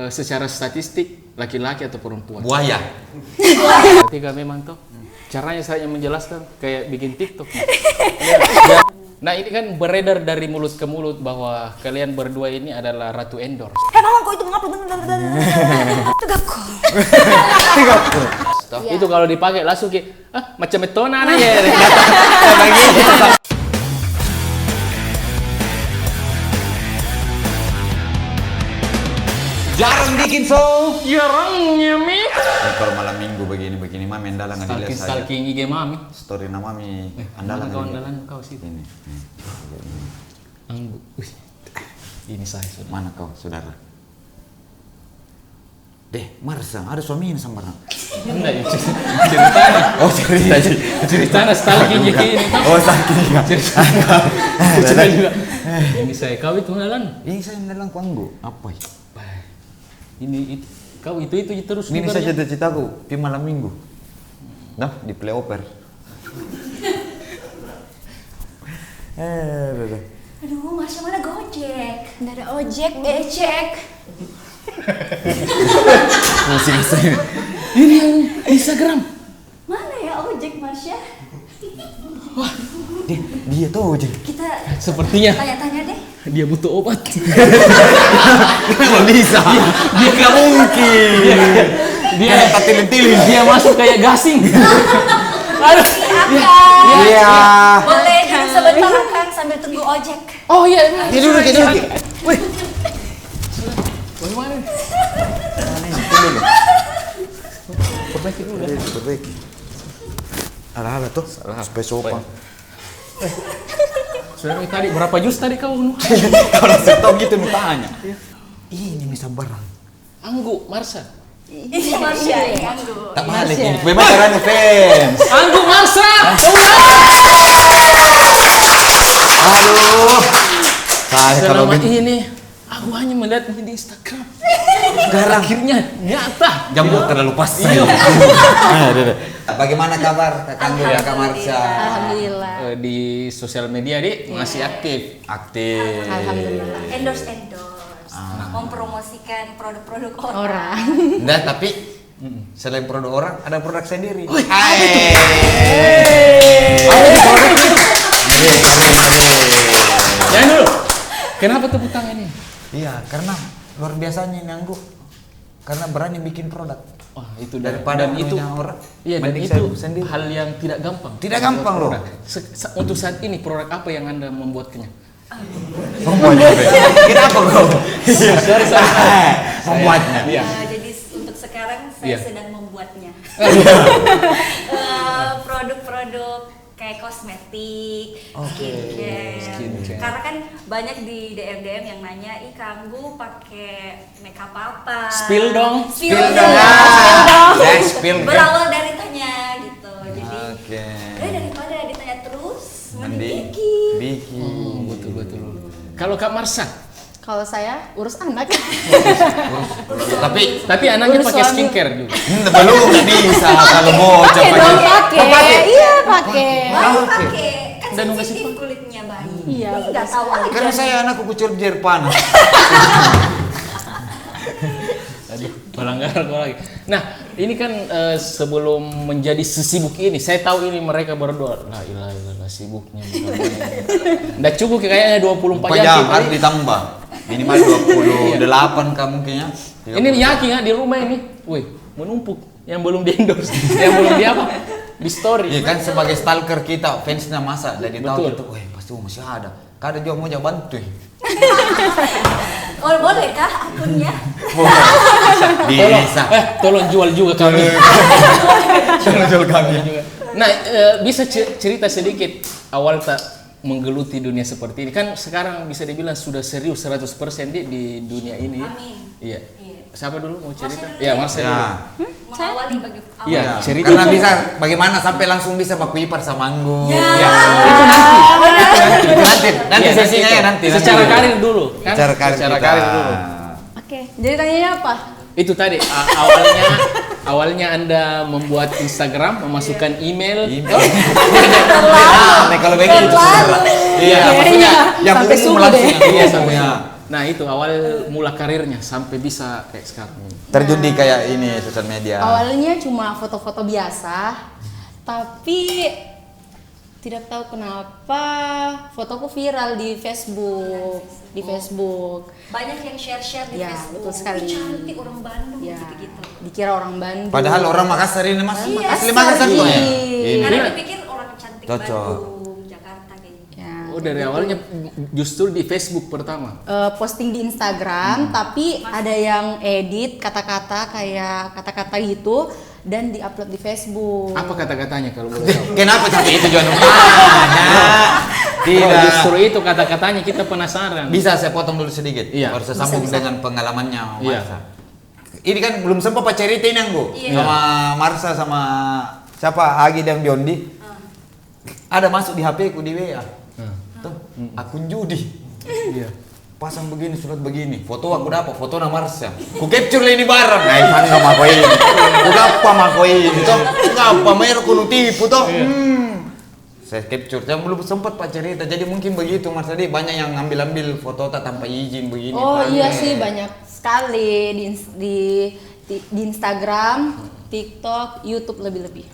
secara statistik laki-laki atau perempuan? Buaya. Ketika memang toh caranya saya menjelaskan kayak bikin TikTok. Nah ini kan beredar dari mulut ke mulut bahwa kalian berdua ini adalah ratu endorse. Mama kok itu ngapa? Tegakku. Itu kalau dipakai langsung kayak macam metona aja. Jarang bikin show. Jarangnya mi. Kalau malam minggu begini mami andalan nggak dilihat saya. Stalking IG mami. Story nama mami andalan Kau nggak andalan kau sih. ini. Anggu. Ini saya sudah. Mana kau saudara? Deh, Marsa, ada suami ini sama orang. Enggak, ceritanya. Oh cerita. Ceritanya stalking IG ini. Oh stalking. Cerita juga. Ini saya kau itu andalan. Ini saya andalan kuanggu. Apa ya? Ini kau itu terus. Ini saja cita-citaku di malam minggu. Nah, di playoper. Aduh, Masya mana Gojek? Nggak ada ojek, becek. Pusing saya. Ini yang Instagram. Mana ya ojek, Masya? Wah, dia tuh aja. Kita Sepertinya tanya-tanya deh. dia butuh obat. Kenapa bisa? Dia nggak mungkin. Dia tilin-tilin. dia masuk kayak gasing. Aduh. Iya. Boleh duduk sebentar kan sambil tunggu ojek. Oh iya. Dia duduk. Wih. Bagaimana? Dulu. Perbaiki dulu. Perbaiki. Ala tuh. Supaya sopan. Saudara tadi berapa jus tadi kau? Kalau saya tahu gitu nu tanya. Ini bisa barang. Anggu, Marsa. Iya, Masya. Tak balik ini. Bebas caranya fans. Anggu, Marsa. Aduh. Saya kalau Selama ini aku hanya melihat ini di Instagram. sekarang Akhirnya nyata. jamu terlalu pas. Iya. Bagaimana kabar Kak Anggu dan Kak Marsha? Alhamdulillah. Di sosial media Dik masih aktif. Aktif. Alhamdulillah. Endorse. Mempromosikan produk-produk orang. Enggak, tapi selain produk orang ada produk sendiri. Jangan dulu. Kenapa tepuk tangan ini? Iya, karena luar biasanya ini Anggu. Karena berani bikin produk. Wah, itu Daripada dan itu punya orang. iya, dan mending itu saya sendiri. hal yang tidak gampang. Tidak gampang loh. Untuk saat ini produk apa yang Anda membuatnya? Kenapa kau? Sorry. Membuatnya. Iya. Jadi untuk sekarang saya Iya. sedang membuatnya. Produk-produk kayak kosmetik, skincare. Karena kan banyak di DM yang nanya, ih Kanggu pakai makeup apa? Spill dong. Spill Spill dong. dong. Ya, spill. Berawal dari tanya gitu. Jadi Oke. daripada ditanya terus, mending Mending bikin. bikin. Betul. Kalau Kak Marsa, Kalau saya urus anak. tapi anaknya Urus pakai suami. skincare juga. Belum nggak bisa kalau bocah Pakai dong, pakai. Iya, pakai. Bayi pakai, kan Dan sensitif kulitnya bayi. Iya, Nggak tahu aja. Karena saya anakku kucur jer panas. Aduh, pelanggaran gua lagi. Nah, ini kan sebelum menjadi sesibuk ini, saya tahu ini mereka berdua. La ilaha illallah sibuknya. Nggak cukup kayaknya 24 4 jam. jam tiap harus hari. ditambah. Minimal 28 kan mungkinnya. Ini yakin nggak di rumah ini? Wih, menumpuk. Yang belum di endorse, yang belum di apa? Di story. Iya kan sebagai stalker kita, fansnya masa dari tahu Betul. gitu, wah pasti masih ada. Kada juga mau bantu. Oh, boleh kah akunnya? Bisa. Tolong jual juga kami. Jangan jual kami. Nah, bisa cerita sedikit awal tak menggeluti dunia seperti ini. Kan sekarang bisa dibilang sudah serius 100% di dunia ini. Amin. Iya. Iya. Siapa dulu mau cerita? Marsha dulu Iya, ya? Marsha Ya. dulu. Mengawali bagi awal. Iya, Ya, cerita. karena bisa bagaimana sampai langsung bisa baku ipar sama Anggu. Ya. Ya, itu nanti. Nanti Iya, sesinya ya nanti. Secara karir dulu, kan? Secara karir. Secara kita. karir dulu. Oke. Jadi tanyanya apa? Itu tadi awalnya Anda membuat Instagram, memasukkan email. Nah, kalau begitu Terlalu. Iya, maksudnya yang Sampai umum subuh langsung deh. yang iya semuanya. Nah itu awal mula karirnya sampai bisa kayak sekarang. Terjun di kayak ini sosial media. Awalnya cuma foto-foto biasa, tapi tidak tahu kenapa fotoku viral di Facebook. Di Facebook. Banyak yang share di Ya, Facebook. betul sekali. Ih, cantik orang Bandung Ya, gitu-gitu. dikira orang Bandung. Padahal orang Makassar ini Mas. Iya, Asli Makassar tuh ya. Iya. Ini. Karena dipikir orang cantik Cocok. Bandung, Jakarta kayak gitu. Ya, Oh dari gitu. awalnya justru di Facebook pertama. Posting di Instagram, tapi ada yang edit kata-kata kayak kata-kata gitu dan diupload di Facebook. Apa kata-katanya kalau boleh tahu? Kenapa sampai itu Juan? Tidak. Justru itu kata-katanya kita penasaran. Bisa saya potong dulu sedikit? Iya. Baru saya sambung Bisa. dengan pengalamannya Iya. Marsa. Ini kan belum sempat Pak cerita ini Anggu. Iya. Sama Marsa sama siapa? Agi dan Biondi. Ada masuk di HP ku di WA. Tuh, akun judi. Iya. Pasang begini, surat begini. Foto aku dapat, foto nama Marsa. Ku capture ini bareng. Nah, ini sama aku ini. Ku ngapa sama aku ini? Toh, ngapa merek ku tipu toh? Saya capture, saya belum sempat Pak cerita. Jadi mungkin begitu Mas tadi banyak yang ngambil-ambil foto tak tanpa izin begini. Oh Pak. iya sih, banyak sekali di Instagram, TikTok, YouTube lebih-lebih.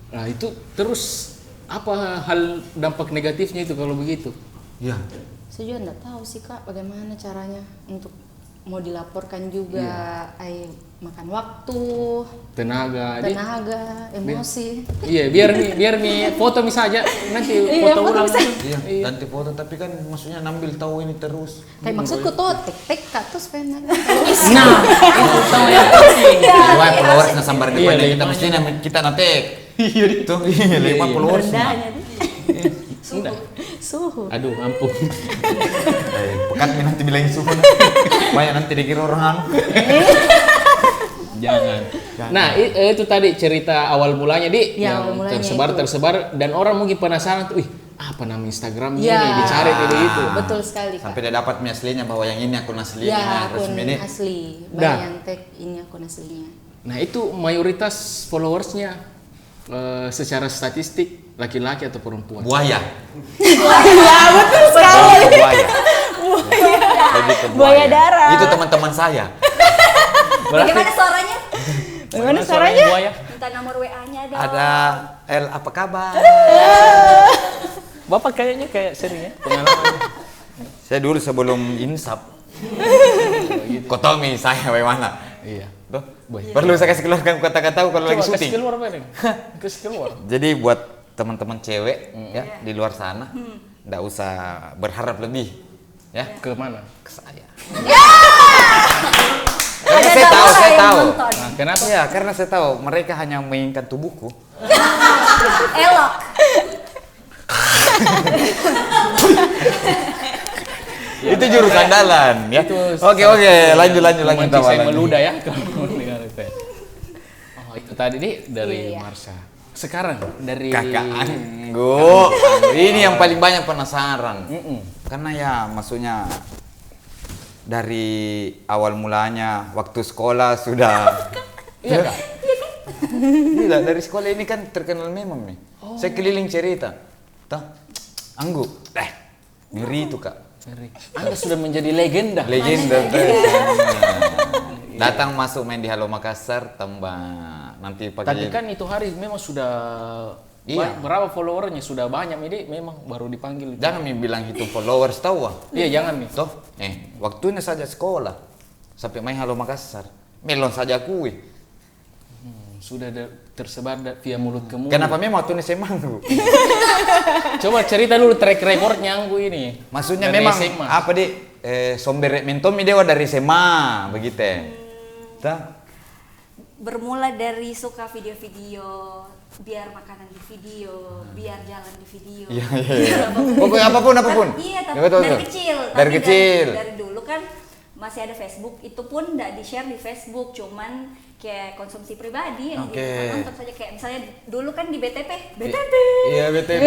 Nah itu terus apa hal dampak negatifnya itu kalau begitu? Iya. Saya juga nggak tahu sih Kak, bagaimana caranya untuk mau dilaporkan juga, makan waktu, Tenaga. tenaga, emosi. Iya biar nih foto misalnya nanti Iya, foto foto ulang. bisa. Iya, ganti foto tapi kan maksudnya ngambil tahu ini terus. Kayak maksudku tuh tek-tek Kak tuh sepena. Nah itu tahu yang penting. Wah, followersnya sambar di Iya, banyak kita lima mestinya kita natek. Iya itu. Iya, 5 followersnya. Rendahnya tuh. Enggak. Suhu. Aduh ampun. Pekat nih nanti bilangin suhu. Banyak nanti dikira orang. Jangan. Nah itu tadi cerita awal mulanya Ya, yang awal mulanya tersebar dan orang mungkin penasaran tuh, apa nama Instagramnya Ya. ini dicari itu. Betul sekali Kak. Sampai dia dapat aslinya bahwa yang ini akun aslinya Ya, akun resmi ini. asli. Dah. Banyak yang tag ini akun aslinya. Nah itu mayoritas followersnya secara statistik laki-laki atau perempuan? Buaya. Ya, betul sekali. Buaya. Lebih ke Buaya darat. Itu teman-teman saya. Bagaimana suaranya? Bagaimana caranya? buaya? Minta nomor WA-nya dong. Ada El apa kabar? Bapak kayaknya kayak sering ya pengalaman. Saya dulu sebelum insap. Kotomi saya bagaimana? Iya. Tuh, perlu saya kasih keluarkan kata-kata kalau lagi Coba kasih syuting. keluar Pak. Kasih keluar. Jadi buat teman-teman cewek ya di luar sana, nggak usah berharap lebih, ya Ke mana? ke saya. Karena saya tahu, saya tahu. Nah, kenapa? Ya, karena saya tahu mereka hanya menginginkan tubuhku. Elok. Itu jurus andalan, ya. Itu Oke, lanjut. Memancing saya Tawalan. meludah ya kalau dengar itu. Oh itu tadi nih dari Iya. Marsha. Sekarang dari Kakak Anggo. Ini yang paling banyak penasaran. Karena ya maksudnya dari awal mulanya waktu sekolah sudah. Iya Kak. Tidak, dari sekolah ini kan terkenal memang nih. Saya keliling cerita. Tuh, Anggu. Ngeri itu Kak. Anda sudah menjadi legenda. Legenda. Datang masuk main di Halo Makassar, tambah nanti Tapi pakai. kan itu hari memang sudah Iya. berapa followernya sudah banyak ini memang baru dipanggil. Jangan bilang hitung followers tahu ah. Iya jangan nih. Toh, waktunya saja sekolah. Sampai main Halo Makassar. Melon saja akui. Sudah tersebar via mulut ke mulut. Kenapa memang waktunya saya manggu? Coba cerita dulu track recordnya Anggu ini. Maksudnya Dari memang SMA. apa deh? Somber mentomi dewa dari SMA begitu. Tah. Bermula dari suka video-video, biar makanan di video, biar jalan di video. Iya. Pokoknya apapun. Iya, tapi Ya, betul. dari kecil. Dari Tapi kecil. Dari dulu kan masih ada Facebook, itu pun nggak di-share di Facebook, cuman kayak konsumsi pribadi yang Oke. nonton saja, kayak misalnya dulu kan di BTP. Iya, BTP.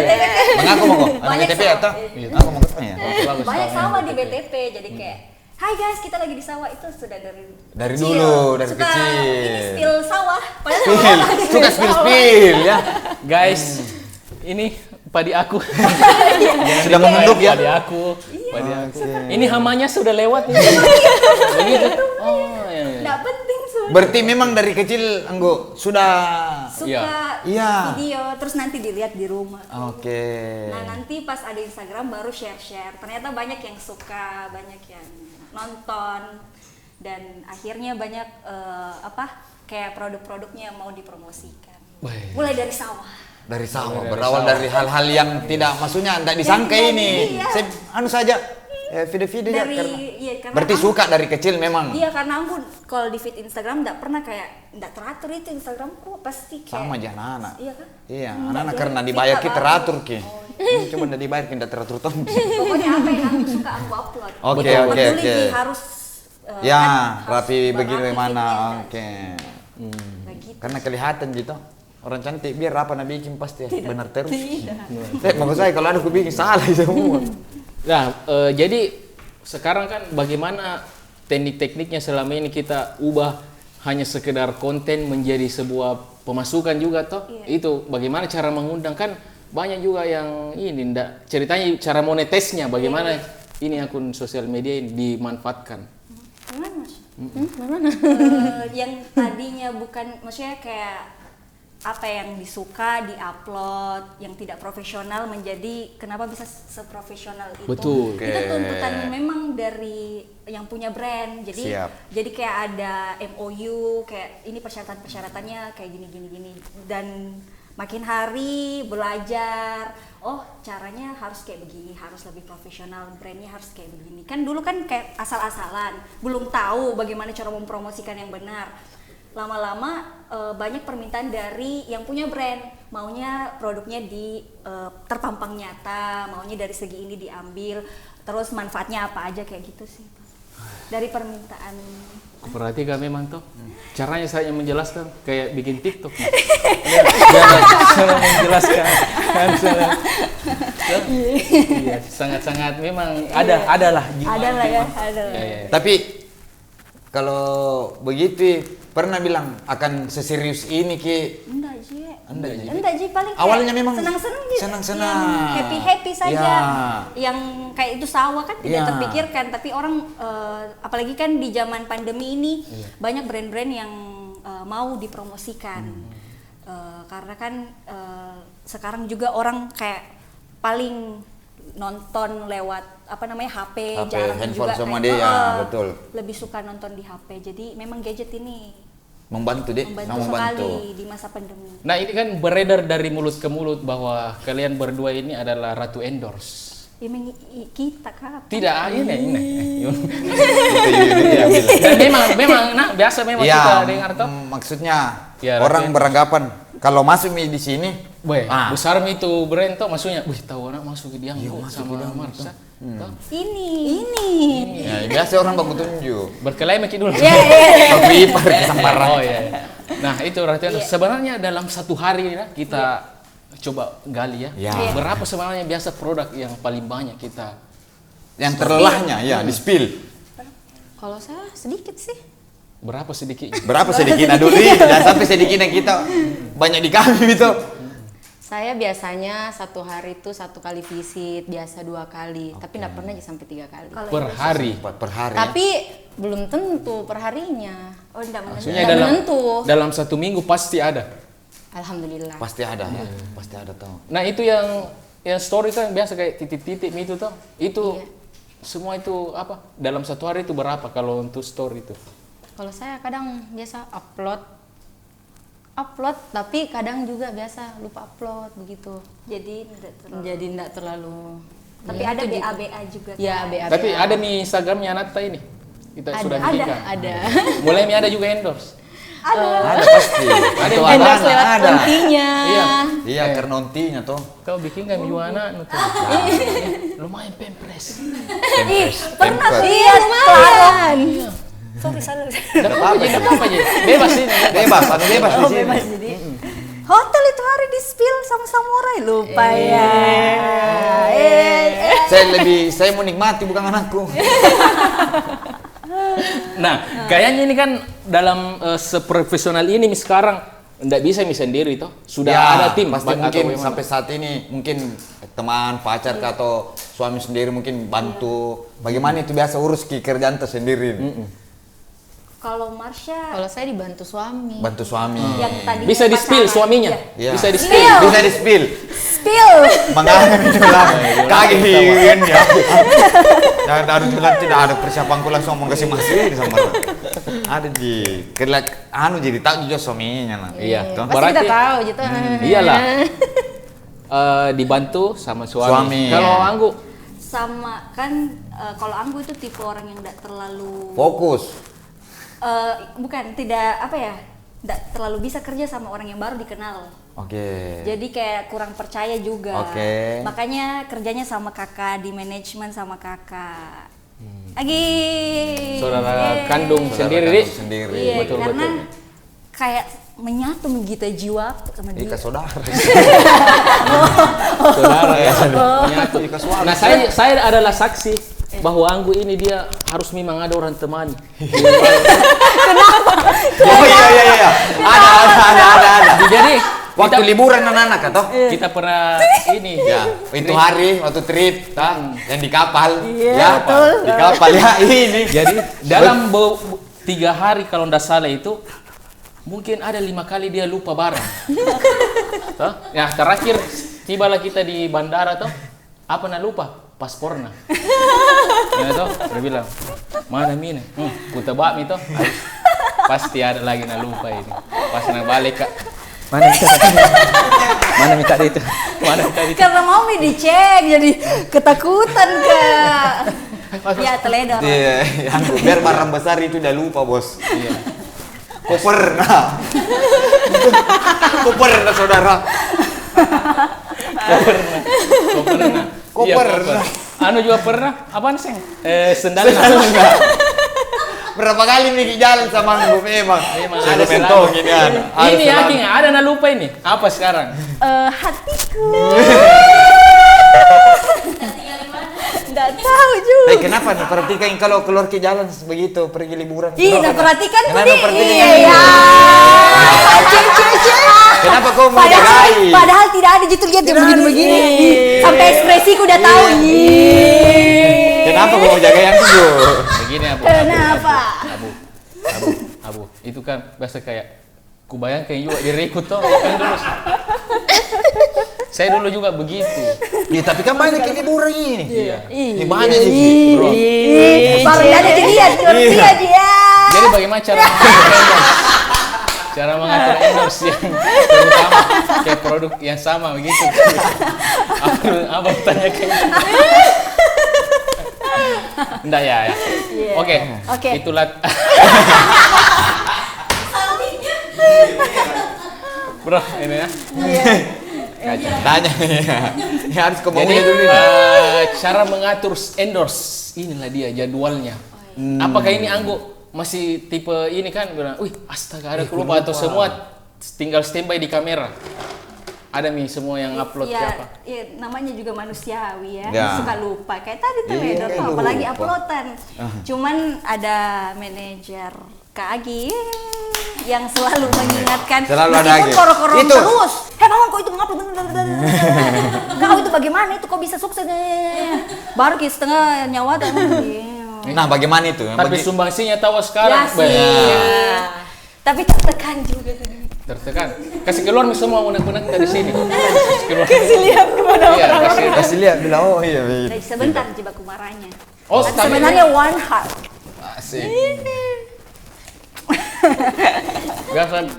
Mengaku mau kok. Ada Banyak BTP sawah. atau? Aku mau kok ya. Bagus Banyak tahu sawah yang di BTP, jadi kayak hai guys, kita lagi di sawah, itu sudah Dari kecil. dulu, dari Suka kecil. ini spill sawah, padahal Spill. orang Suka spill ya. Guys, ini padi aku. Sudah menunduk ya? Padi aku. Ini hamanya sudah lewat nih. Begitu. Oh, iya. Nggak penting sebenarnya. Berarti memang dari kecil Anggo sudah Suka Iya. video, terus nanti dilihat di rumah. Oke. Nah nanti pas ada Instagram baru share-share. Ternyata banyak yang suka, banyak yang nonton, dan akhirnya banyak kayak produk-produknya yang mau dipromosikan. Wih. Mulai dari sawah. Dari sawah, Dari berawal sawah. dari hal-hal yang tidak maksudnya tidak disangka Yang ini. iya. Saya saja video-video ya Dari karena berarti aku- suka dari kecil memang. Iya, karena aku kalau di feed Instagram nggak pernah kayak nggak teratur itu Instagramku, pasti kayak Sama aja anak-anak. Iya kan? Iya, Nggak anak-anak dia karena fit dibayar nggak kita bagus. teratur ki. Oh, Cuma tidak dibayar kita teratur toh. pokoknya apa yang aku suka aku upload. Oke, Betul, oke, peduli oke. sih, harus Ya, kan harus rapi berapi bagaimana. fitnya, Oke. kayak gitu. Karena kelihatan gitu. Orang cantik biar apa nak bikin pasti benar terus. Maksud saya kalau ada aku bikin salah semua. Nah, jadi sekarang kan bagaimana teknik-tekniknya selama ini kita ubah hanya sekedar konten menjadi sebuah pemasukan juga toh? Iya. Itu bagaimana cara mengundang, kan banyak juga yang ini ndak ceritanya cara monetisnya bagaimana ini akun sosial media ini dimanfaatkan. Gimana Mas? Mana? Yang tadinya bukan, maksudnya kayak apa yang disuka diupload, yang tidak profesional menjadi kenapa bisa seprofesional itu. Betul. Itu Oke. tuntutan memang dari yang punya brand. Jadi Siap. jadi kayak ada MOU, kayak ini persyaratan-persyaratannya kayak gini dan makin hari belajar, oh caranya harus kayak begini, harus lebih profesional, brandnya harus kayak begini. Kan dulu kan kayak asal-asalan, belum tahu bagaimana cara mempromosikan yang benar. Lama-lama banyak permintaan dari yang punya brand, maunya produknya di terpampang nyata, maunya dari segi ini diambil, terus manfaatnya apa aja kayak gitu sih. Dari permintaan. Perhatikan memang toh caranya saya menjelaskan kayak bikin TikTok. Ya, cara menjelaskan kan iya, sangat-sangat memang ada lah jiwa. Ada lah ya, memang. ada lah. Ya. Tapi kalau begitu pernah bilang akan seserius ini ki. Enggak Ji. Enggak, Ji. Enggak Ji, paling kayak Awalnya memang senang-senang Ji. senang-senang. Yang happy-happy saja. Ya. Yang kayak itu sawah kan tidak Ya. terpikirkan, tapi orang apalagi kan di zaman pandemi ini banyak brand-brand yang mau dipromosikan. Karena kan sekarang juga orang kayak paling nonton lewat HP, jarang handphone juga semua kayak, dia, ya, betul. lebih suka nonton di HP. Jadi memang gadget ini Membantu deh, membantu sekali di masa pandemi. Nah, ini kan beredar dari mulut ke mulut bahwa kalian berdua ini adalah ratu endorse. Emang kita kan Tidak, ini. Iya, Dan memang nah biasa memang Iya, kita dengar toh. maksudnya Ya, orang rakyat. beranggapan kalau masuk di sini, Weh, ah, besar itu brand toh, maksudnya, wih tahu anak masuk ke diangkut sama Marsha. Toh. ini. ya, biasa orang baku tunjuk. Berkelahi makin dulu. Tapi ipar kesambaran. Oh iya. Nah, itu berarti sebenarnya dalam satu hari ya, kita coba gali ya. Ya. Berapa sebenarnya biasa produk yang paling banyak kita? Yang terlelahnya ya di spill. Kalau saya sedikit sih. Berapa sedikitnya? Berapa sedikitnya dulu? Jangan sampai sedikitnya kita banyak di kami itu. Saya biasanya satu hari itu 1 kali visit, biasa 2 kali, tapi nggak pernah sampai 3 kali. Kalau Per hari. Per hari. Tapi belum tentu perharinya. oh enggak menentu. Maksudnya Nggak dalam menentu. dalam satu minggu pasti ada. Alhamdulillah. Pasti ada, ya. Pasti ada tahu. Nah, itu yang story kan biasa kayak titik-titik itu toh. Itu Iya. semua itu apa? Dalam satu hari itu berapa kalau untuk story itu? Kalau saya kadang biasa upload, tapi kadang juga biasa lupa upload begitu. Jadi enggak terlalu. Jadi enggak terlalu. Tapi Ya, ada itu gitu. BA juga. Ya, kan? BA. Tapi ada nih Instagramnya Nata ini. Kita sudah bikinkan. Ada. Mulai ada juga endorse. Ada pasti. Ada Endorse lewat ada. kontinya. Iya. Iya, karena ontinya tuh. Kau bikin kan Yuana nutup. Lumayan pempres. Pernah Temper. sih Iya, lumayan. Sorry. Enggak apa-apa aja, enggak apa aja. Bebas ini. Bebas, anu bebas di sini. Bebas jadi. Hotel itu hari di spill sama samurai lupa ya. Saya mau nikmati bukan anakku. Nah, kayaknya ini kan dalam seprofesional ini sekarang nggak bisa mi sendiri toh. Sudah Ya, ada tim pasti atau mungkin bagaimana? sampai saat ini mungkin teman pacar kah atau suami sendiri mungkin bantu. Bagaimana itu biasa urus kerjaan sendiri. Kalau Marsha Kalau saya dibantu suami. Bantu suami. yang tadi Bisa di spill suaminya. Iya. Bisa di spill. Spill. Bisa di spill. spill. Mengalami itu lah. Kaget ya. Jangan harus bilang tidak ada persiapan ku langsung mau kasih masih sama. Ada di kerja jadi tahu juga suaminya lah. Iya. Toh. Pasti kita tahu gitu. Iyalah. Dibantu sama suami. Suami. Kalau Anggu Sama kan kalau Anggu itu tipe orang yang tidak terlalu Fokus. bukan tidak apa ya, tidak terlalu bisa kerja sama orang yang baru dikenal. Oke. Jadi kayak kurang percaya juga. Oke. Makanya kerjanya sama kakak di manajemen sama kakak. Lagi. saudara Yeay. kandung Saudara sendiri, kandung Dik. sendiri. Iya, Betul, karena betul. kayak menyatu gitu jiwa sama dia. Ika saudara. Saudara ya. Menyatu. Ika suami. Nah, saya adalah saksi bahwa Anggu ini dia harus memang ada orang temani. Oh iya. Ada. Jadi Waktu liburan anak-anak atau? kita pernah ini Ya, itu hari waktu trip, yang di kapal. Iya, Ya, betul. di kapal ya ini. Jadi dalam 3 hari kalau ndak salah itu mungkin ada 5 kali dia lupa barang. Toh? Ya terakhir tibalah kita di bandara toh, apa nak lupa? Paspornya. Ya toh, dia bilang, mana mina? Ku tebak mi toh. Pasti ada lagi nak lupa ini. Pas nak balik kak. Mana minta Mana minta itu? Mana minta itu? Karena mau dicek jadi ketakutan kak. Ya teledor. Iya, biar barang besar itu udah lupa, Bos. Iya. Koper. Nah. Koper nah, saudara. Koper. Iya, Koper. Anu juga pernah, apaan seng? Sendal. Berapa kali nih jalan sama Anggu memang. ada Saya mentong ini ada. Ini yakin ada nak lupa ini. Apa sekarang? Hatiku. Nggak tahu juga. Tapi kenapa nih perhatikan kalau keluar ke jalan begitu pergi liburan? Ih, nah perhatikan tuh Kenapa nih. perhatikan Iya, ini? ya. Cek. Kenapa kau mau Padahal, jagai? padahal tidak ada gitu lihat dia begini-begini. Sampai ekspresiku udah tahu. Kenapa kau mau jaga yang itu? Begini Abu. Kenapa? Abu. Itu kan biasa kayak kubayangkan juga direkrut toh kan dulu. Saya dulu juga begitu. Ya tapi kan banyak yang liburan ini. Iya. Ini banyak sih. Bro. Baru ada jadian, ngerti Iya. aja. Jadi bagaimana cara mengatur endorse yang terutama kayak produk yang sama begitu. Apa tanya kayak gitu? Enggak ya. Oke. Oke. Itulah. Bro, ini ya. Kacau. Tanya nih. Ya harus Jadi kemauannya dulu. cara mengatur endorse inilah dia jadwalnya. Apakah ini Anggu masih tipe ini kan bilang, wih astaga ada kelupa atau semua tinggal standby di kamera. Ada nih semua yang upload Ya, siapa? ya, namanya juga manusiawi ya. Ya. Suka lupa. Kayak tadi tuh Iya, Medor tuh, lupa. apalagi uploadan. Cuman ada manajer Kak Agi yang selalu mengingatkan. Selalu ada meskipun Agi. koro-koro Itu. terus. Hei mama kok itu mengupload. Kau itu bagaimana itu kok bisa sukses? Baru kayak setengah nyawa tuh. Nah, bagaimana itu? Tapi sumbangsinya tahu sekarang. Ya sih. Ya. Tapi tertekan juga tadi. Tertekan. Kasih keluar nih semua unek-unek dari sini. Kasih lihat kepada Iya, kasih. Kasih lihat bilang oh iya. Nah, sebentar jebak marahnya. Oh, Tapi tapi sebenarnya one heart. Asik.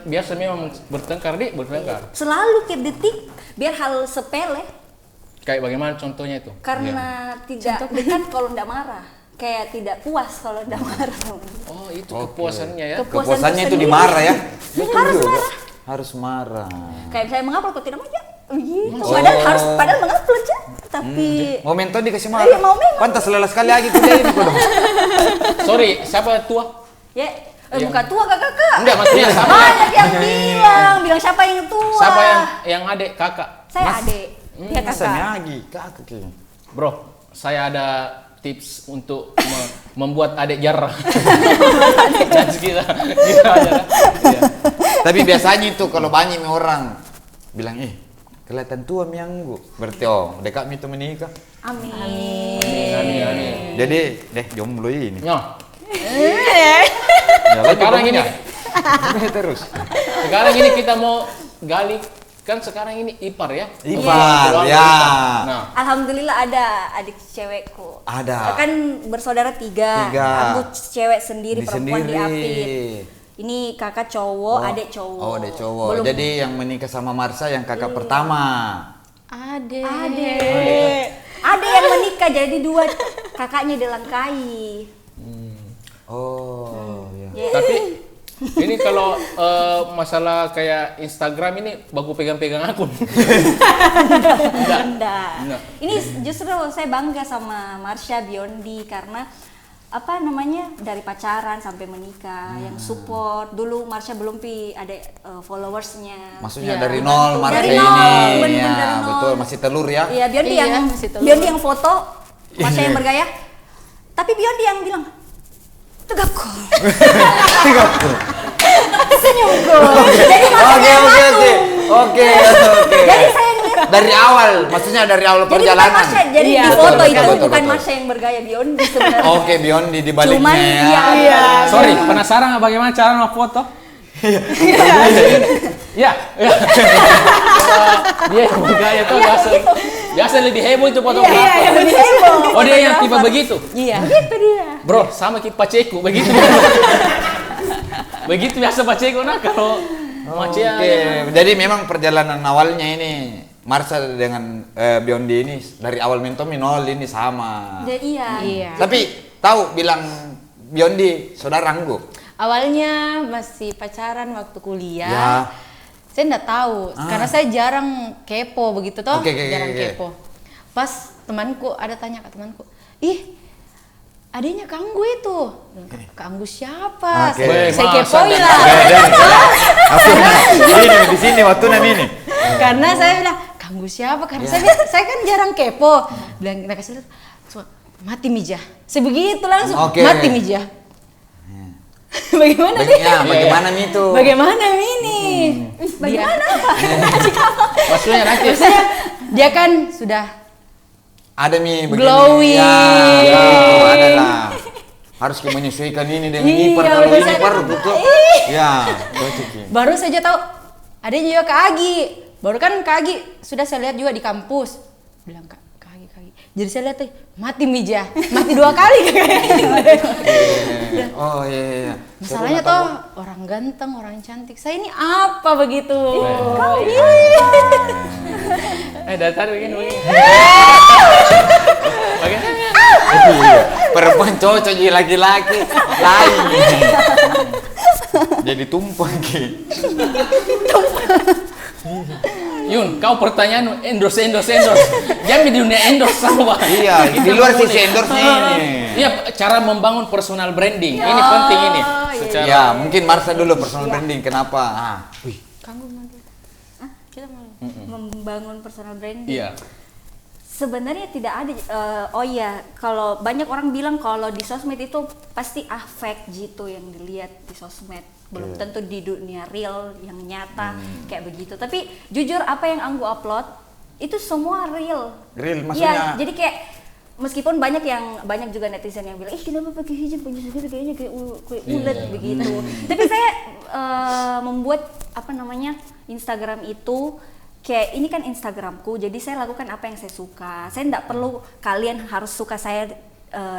biasa memang bertengkar bertengkar. Selalu tiap detik biar hal sepele Kayak bagaimana contohnya itu? karena tidak dekat kalau tidak marah. Kayak tidak puas kalau tidak marah. Oh, itu kepuasannya ya. Kepuasannya itu tersendiri. dimarah ya. Harus juga. marah. Harus marah. Kayak saya mengupload kok tidak mau ya. Gitu. Padahal mengupload ya. Tapi Momentum dikasih marah. Iya, mau memang. Pantas lelah sekali lagi tuh dia ini kok dong. Sorry, siapa tua? ya bukan tua kakak. Enggak, maksudnya sama. Banyak yang bilang siapa yang tua. Siapa yang adik kakak? Saya adik. Dia Masa kakak. Miyagi, kakak kayaknya. Bro, saya ada tips untuk membuat adik jarang. Dan kita aja. Ya. Tapi biasanya itu kalau banyak orang bilang, kelihatan tua mianggu. Berarti dekat itu menikah. Amin. Amin. Jadi jomblo ini. Nyo, Ya, sekarang ini terus. sekarang ini kita mau gali, kan sekarang ini ipar ya. Ipar, Keluarga ya. ipar. Nah, Alhamdulillah ada adik cewekku. Ada. Kan bersaudara tiga. Aku cewek sendiri, perempuan di Apit. Ini kakak cowok, adik cowok. Oh, adik cowok. Belum. Jadi yang menikah sama Marsha yang kakak pertama. Ade. Ada yang menikah jadi 2 kakaknya dilangkai. Oh, ya. Ya. tapi ini kalau masalah kayak Instagram ini baku pegang-pegang akun. Enggak. Enggak. Ini justru saya bangga sama Marsha Biondi karena apa namanya dari pacaran sampai menikah yang support. Dulu Marsha belum ada followersnya. Maksudnya Iya. dari nol Marsha Dari ini. nol, bener-bener Ya, dari nol. betul, masih telur ya. Iya, Biondi Iya, yang masih telur. Biondi yang foto, Marsha yang bergaya. Tapi Biondi yang bilang tegapku. Senyumku. Jadi Marsha Oke. Jadi saya ngeliat Dari awal, maksudnya dari awal jadi bukan perjalanan. Marsha, jadi Iya, di foto betul, itu betul, bukan betul. Marsha yang bergaya Biondi sebenarnya. Oke, Biondi di baliknya Cuman ya. iya. Sorry, penasaran nggak bagaimana cara foto? Ya, ya. Dia yang bergaya tuh biasa lebih heboh itu fotografer. Iya, lebih heboh. Oh, dia yang tipe begitu. Iya. Begitu dia. Bro, sama kayak Paceku begitu. Begitu biasa Paceku nah kalau Oke, Macia. jadi memang perjalanan awalnya ini Marsha dengan Biondi ini dari awal mentomi nol ini sama. Jadi iya. Iya. Tapi tahu bilang Biondi saudara Anggo. Awalnya masih pacaran waktu kuliah. Ya. Saya nggak tahu karena saya jarang kepo begitu toh, Oke. jarang kepo. Pas temanku ada tanya ke temanku, "Ih, adanya Kang Gue itu." Kang Gue siapa? Oke. Saya Masa kepoin dan- lah. Di sini waktu ini. Karena saya bilang, "Kang Gue siapa?" Karena saya kan jarang kepo. Bilang kita kasih lihat, "Mati Mija." Sebegitu langsung, Oke. "Mati Mija." Bagaimana nih? Ya, bagaimana itu? Bagaimana Mini? Bagaimana Dia, apa? Maksudnya nanti maksudnya dia kan sudah Ada mi begini. Glowing. Ya, ada lah. Harus kita menyesuaikan ini dengan Iya, ipar kalau betul. ini ipar betul. Ya, cocok. Ki. baru saja tahu ada juga Kak Agi. Baru kan Kak Agi sudah saya lihat juga di kampus. Bilang Kak Agi. Jadi saya lihat mati Mija, mati 2 kali kayaknya. Oh iya. Masalahnya toh orang ganteng, orang cantik. Saya ini apa begitu? dari tadi begini. Bagaimana? Iya. Perempuan cocok jadi laki-laki lain. Jadi tumpang Ki. Yun, kau pertanyaan endorse. Jangan di dunia endorse sama. Iya, di luar sisi endorse-nya ini. Iya, cara membangun personal branding. Ini penting ini. Secara Ya, mungkin Marsha dulu personal branding. Kenapa? Kamu mau dulu? Kita mau. Membangun personal branding. Iya. Sebenarnya tidak ada. Oh iya, kalau banyak orang bilang kalau di sosmed itu pasti fake gitu yang dilihat di sosmed. Belum tentu di dunia real yang nyata kayak begitu. Tapi jujur apa yang Anggu upload itu semua real. Real Iya, maksudnya. jadi kayak meskipun banyak juga netizen yang bilang, kenapa pakai hijab punya sendiri kayaknya kayak ulet begitu. Tapi saya membuat Instagram itu kayak ini kan Instagramku, jadi saya lakukan apa yang saya suka. Saya tidak perlu kalian harus suka saya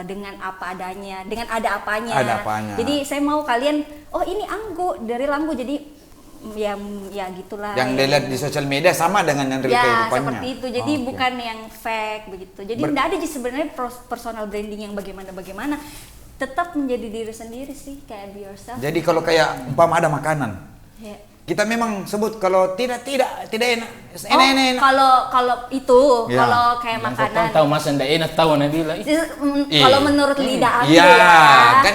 dengan apa adanya, dengan ada apanya. Ada apanya. Jadi saya mau kalian, oh ini Anggu dari Anggu, jadi ya gitulah. Yang dilihat di sosial media sama dengan yang real Ya kehidupannya. seperti itu, jadi Oke. bukan yang fake begitu. Jadi tidak ada sih sebenarnya personal branding yang bagaimana. Tetap menjadi diri sendiri sih, kayak be yourself. Jadi kalau kayak umpama ada makanan, Ya. kita memang sebut kalau tidak enak. Oh, Enak. kalau itu, Ya. kalau kayak Yang makanan. kau tahu masa ndak enak tahu Nabila. Kalau menurut lidah aku Iya, ya. kan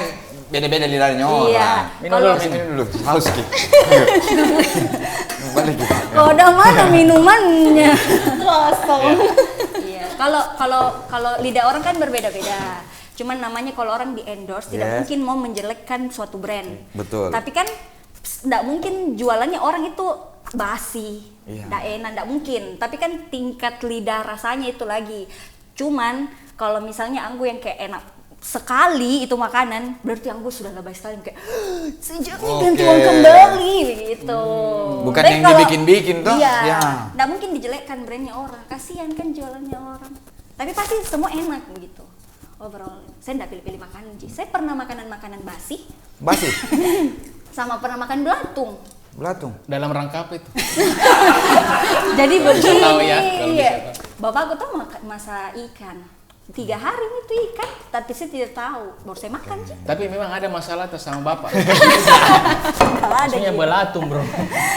beda-beda lidahnya Iya. orang. Minum Kalau Minum dulu. Haus Ki. Balik Ki. kalau udah mana minumannya? Kosong. Iya. Kalau lidah orang kan berbeda-beda. Cuman namanya kalau orang di endorse tidak Yes. mungkin mau menjelekkan suatu brand. Betul. Tapi kan nggak mungkin jualannya orang itu basi, Iya. nggak enak, nggak mungkin. Tapi kan tingkat lidah rasanya itu lagi. Cuman kalau misalnya anggu yang kayak enak sekali itu makanan, berarti anggu sudah lebay sekali kayak sejak ini ganti uang kembali gitu. Bukan Tapi yang kalau- dibikin-bikin toh? Iya, Ya. nggak mungkin dijelekkan brandnya orang, kasihan kan jualannya orang. Tapi pasti semua enak begitu. Overall, saya nggak pilih-pilih makanan sih. Saya pernah makanan-makanan basi, Basi, sama pernah makan belatung. belatung. Dalam rangka apa itu? Jadi Kalau bisa begini, tahu ya, kalau bisa iya. tahu. Bapakku tuh masak ikan 3 hari itu ikan, tapi saya tidak tahu. Baru saya makan sih. Tapi memang ada masalah atas sama bapak. Kalau ada Maksudnya gitu. belatung bro. Iya,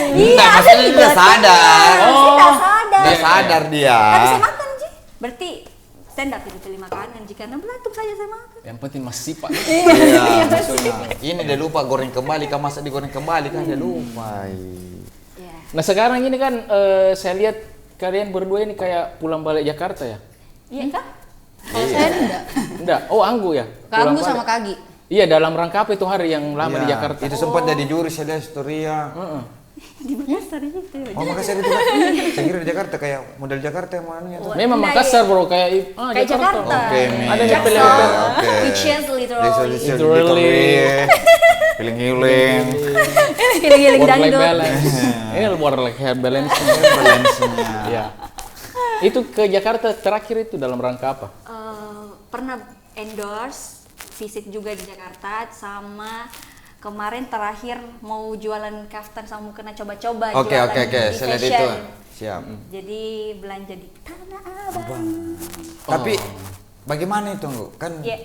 Enggak, ada maksudnya di dia belatung. sadar. Saya nggak sadar. Udah sadar dia. Tapi saya makan sih. Berarti saya nggak pilih-pilih makanan sih, karena belatung saja saya makan. Yang penting masih pak. Iya, maksudnya. Ini dia lupa goreng kembali, kan masa digoreng kembali kan dia lupa. Iya. Nah sekarang ini kan saya lihat kalian berdua ini kayak pulang balik Jakarta ya? Iya kah? Kalau saya enggak. Enggak. Oh Anggu ya? Kak Anggu Pulang sama balik. Kagi. Iya dalam rangka apa itu hari yang lama di Iya, Jakarta? Itu sempat jadi juri saya lihat story ya. Heeh. Di Makassar itu. Oh Makassar itu kan? Saya kira di Jakarta kayak model Jakarta yang mana ya? Memang Nah, Makassar iya. bro kayak Kayak Jakarta. Oke, Mi. Ada yang Jackson, pilih-pilih. which is literally Literally. Healing-healing. giling-giling Work life dangdut. balance. Ini work life balance. Balance-nya. Ya. Itu ke Jakarta terakhir itu dalam rangka apa? Pernah endorse, visit juga di Jakarta, sama kemarin terakhir mau jualan kaftan sama mukena coba-coba Oke, jualan oke, oke. di Saya lihat fashion. itu. Siap. Jadi belanja di Tanah Abang. Tapi bagaimana itu, Nggu? Kan Iya.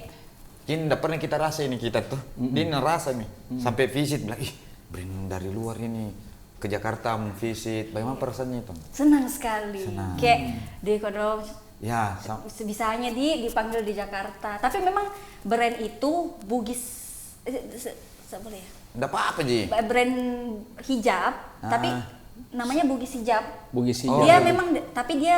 ini udah pernah kita rasa ini kita tuh. Dia ngerasa nih. Sampai visit bilang, ih brand dari luar ini ke Jakarta mau visit. Bagaimana perasaannya itu? Senang sekali. Senang. Kayak di Kodok Ya, sebisanya dipanggil di Jakarta. Tapi memang brand itu Bugis boleh ya? enggak apa-apa, Ji. Brand hijab, tapi namanya Bugis Hijab. Bugis Oh. Dia memang, tapi dia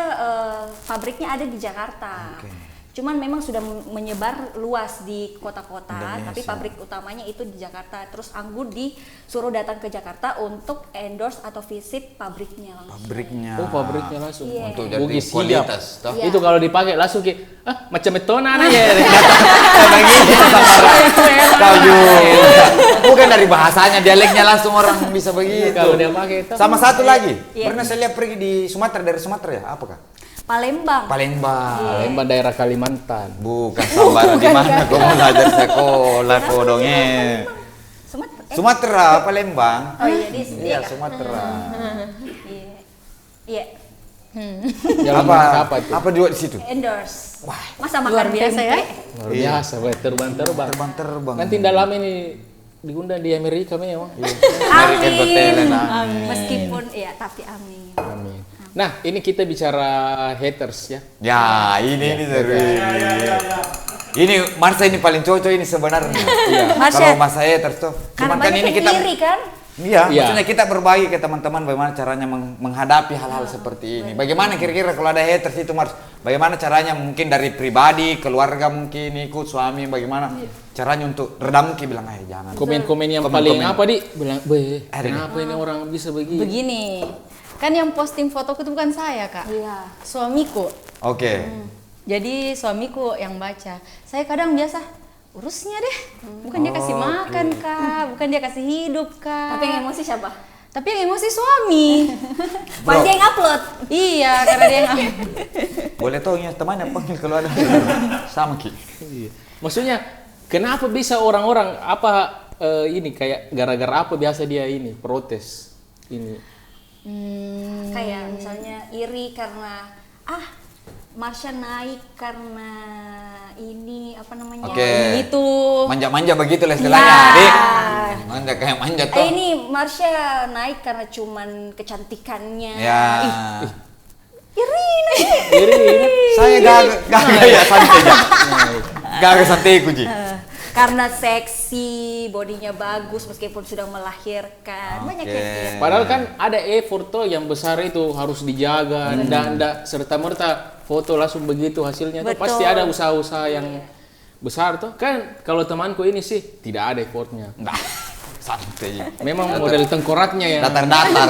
pabriknya ada di Jakarta. Oke. Cuman memang sudah menyebar luas di kota-kota, tapi Indonesia. pabrik utamanya itu di Jakarta. Terus Anggu disuruh datang ke Jakarta untuk endorse atau visit pabriknya langsung. Pabriknya. Oh pabriknya langsung. Iya. Untuk jadi Bugis kualitas, hijab. toh. Iya. Itu kalau dipakai langsung kayak macam metona aja. Kau juga. Bukan dari bahasanya, dialeknya langsung orang bisa begitu. Kalau dia pakai itu. Sama satu lagi, Iya. pernah saya lihat pergi di Sumatera, dari Sumatera ya? Apakah? Palembang. Palembang. Palembang daerah Kalimantan. Bukan Sambara di mana kau mau belajar sekolah kodongnya. Sumatera. Sumatera, Palembang. Oh iya, di Iya, Sumatera. Iya. Iya. Dalam rangka apa itu? Apa juga di situ? Endorse. Wah, Masa Luar makan biasa ya. tempe? Luar biasa, weh, terbang-terbang. Terbang-terbang. Nanti dalam ini diundang di Amerika memang. American Got Talent, Amin. Meskipun ya, tapi amin. Amin. Nah, ini kita bicara haters ya. Ya, ini dari. Ini Marsha ini paling cocok ini sebenarnya. Iya. Marsha. Kalau Mas saya terus tuh. Karena Cuman kan banyak ini yang kita iri kan? Iya, Iya. maksudnya kita berbagi ke teman-teman bagaimana caranya menghadapi hal-hal seperti ini. Bagaimana kira-kira kalau ada haters itu Mars, bagaimana caranya mungkin dari pribadi, keluarga mungkin ikut suami, bagaimana caranya untuk redam bilang jangan. Komen-komen yang Komen-komen. paling apa di? Bilang, "Beh, Ada nih. kenapa ini orang bisa begini?" Begini. Kan yang posting fotoku itu bukan saya, Kak. Iya. Suamiku. Oke. Jadi suamiku yang baca. Saya kadang biasa urusnya deh. Bukan dia kasih makan, Kak. Bukan dia kasih hidup, Kak. Tapi yang emosi siapa? Tapi yang emosi suami. Pas dia yang upload. Iya, karena dia yang Boleh tahu ya temannya panggil kalau ada sama Ki. Iya. Maksudnya, kenapa bisa orang-orang apa ini kayak gara-gara apa biasa dia ini protes ini? Kayak misalnya iri karena Marsha naik karena ini apa namanya? Oke. itu. Manja-manja begitu lah istilahnya, Ya. Dik. Manja kayak manja tuh. Ini Marsha naik karena cuman kecantikannya. Ya. Iri nih. Iri. Saya gak ya santai aja. Gak santai ku Ji. Karena seksi, bodinya bagus meskipun sudah melahirkan. Banyak Oke. yang gitu. Padahal kan ada effort tuh yang besar itu harus dijaga dan enggak serta-merta foto langsung begitu hasilnya tuh Betul. pasti ada usaha-usaha yang besar tuh. Kan kalau temanku ini sih tidak ada effortnya. Nah, santai. Memang model tengkoraknya yang Datar-datar.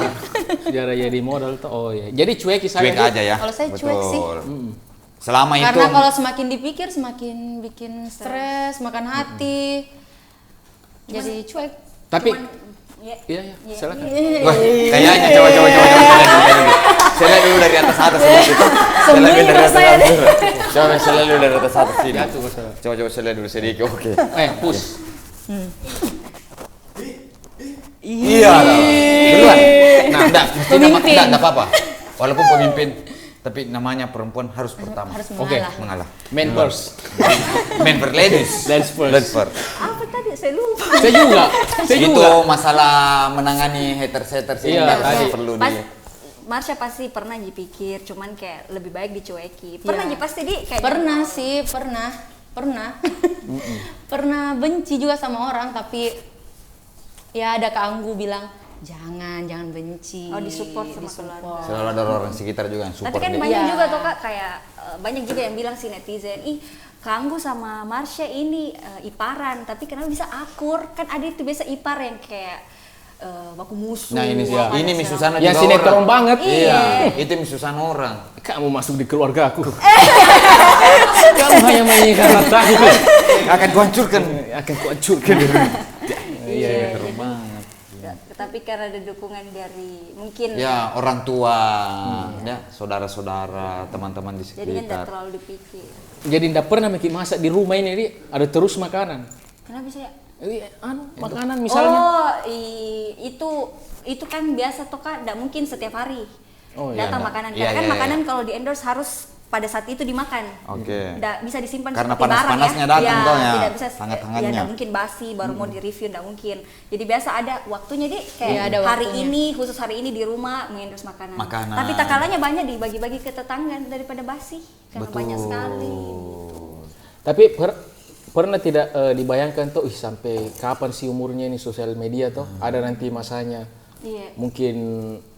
sejarah jadi model tuh. Oh ya. Jadi cuek saya. Cuek aja ya. Kalau saya cuek sih. Selama itu Karena kalau semakin dipikir semakin bikin stres, makan hati. Jadi cuek. Tapi Ya. iya, silakan. wah, kayaknya coba saya lihat dulu dari atas sedikit. Saya lihat dari atas dulu. Coba saya lihat dulu dari atas sini. Coba saya lihat dulu sedikit. Oke. Push. Iya. Duluan. Nah, Pemimpin. enggak apa-apa. Walaupun pemimpin, tapi namanya perempuan harus pertama. Harus Oke. mengalah. Mengalah. Men first. Men for ladies. Ladies first. Ladies first. Apa tadi? Saya lupa. Saya juga. Itu masalah menangani haters Iya, ini tadi. perlu Marsha pasti pernah dipikir, cuman kayak lebih baik dicueki. Pernah Iya. pasti di kayak Pernah sih, pernah. Pernah benci juga sama orang, tapi ya ada Kak Anggu bilang jangan benci. Oh, disupport sama keluarga. Selalu ada orang sekitar juga yang support Tapi kan dia. banyak Iya. juga tuh Kak, kayak banyak juga yang bilang si netizen, ih Kanggu sama Marsha ini iparan, tapi kenapa bisa akur? Kan ada itu biasa ipar yang kayak baku musuh. Nah ini sih, apa, ini segala Misusana Yang juga sinetron orang. banget. Iya, itu Misusana orang. Kamu masuk di keluarga aku. Kamu hanya menginginkan hartaku. Akan kuhancurkan. Akan kuhancurkan. Iya, Seru banget. tapi karena ada dukungan dari mungkin Ya orang tua, ya saudara-saudara, teman-teman di jadinya tidak sekitar. terlalu dipikir. Jadi ndak pernah bikin masak di rumah ini, Di. Ada terus makanan. Kenapa bisa ya? Makanan misalnya. Oh, itu kan biasa tuh Kak, tidak mungkin setiap hari Oh, iya, datang enggak. makanan. Iya, Karena kan iya, makanan kalau di endorse harus pada saat itu dimakan. Oke. Nggak bisa disimpan Karena seperti barang panas-panasnya ya. datang tuh ya, Tidak bisa hangat-hangatnya. ya, nggak mungkin basi baru mau di-review, nggak mungkin. Jadi biasa ada waktunya deh kayak Iya, ada hari waktunya. ini khusus hari ini di rumah mengendorse makanan. Makanan. Tapi tak kalanya banyak dibagi-bagi ke tetangga daripada basi karena banyak sekali. Tapi pernah tidak dibayangkan tuh sampai kapan sih umurnya ini sosial media tuh? Ada nanti masanya. Iya. Mungkin